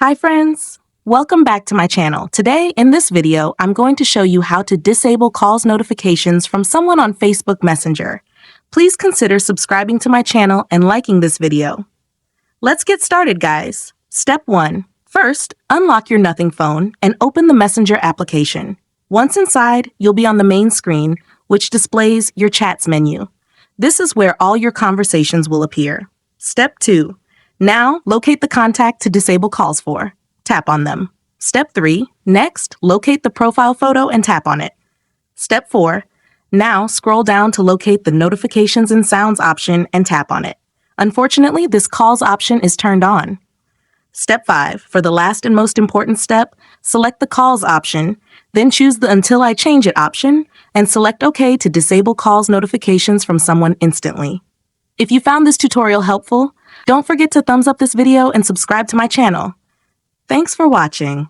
Hi friends! Welcome back to my channel. Today, in this video, I'm going to show you how to disable calls notifications from someone on Facebook Messenger. Please consider subscribing to my channel and liking this video. Let's get started, guys. Step 1. First, unlock your Nothing phone and open the Messenger application. Once inside, you'll be on the main screen, which displays your chats menu. This is where all your conversations will appear. Step 2. Now, locate the contact to disable calls for. Tap on them. Step 3. Next, locate the profile photo and tap on it. Step 4. Now, scroll down to locate the Notifications and Sounds option and tap on it. Unfortunately, this calls option is turned on. Step 5. For the last and most important step, select the Calls option, then choose the Until I Change It option, and select OK to disable calls notifications from someone instantly. If you found this tutorial helpful, don't forget to thumbs up this video and subscribe to my channel. Thanks for watching.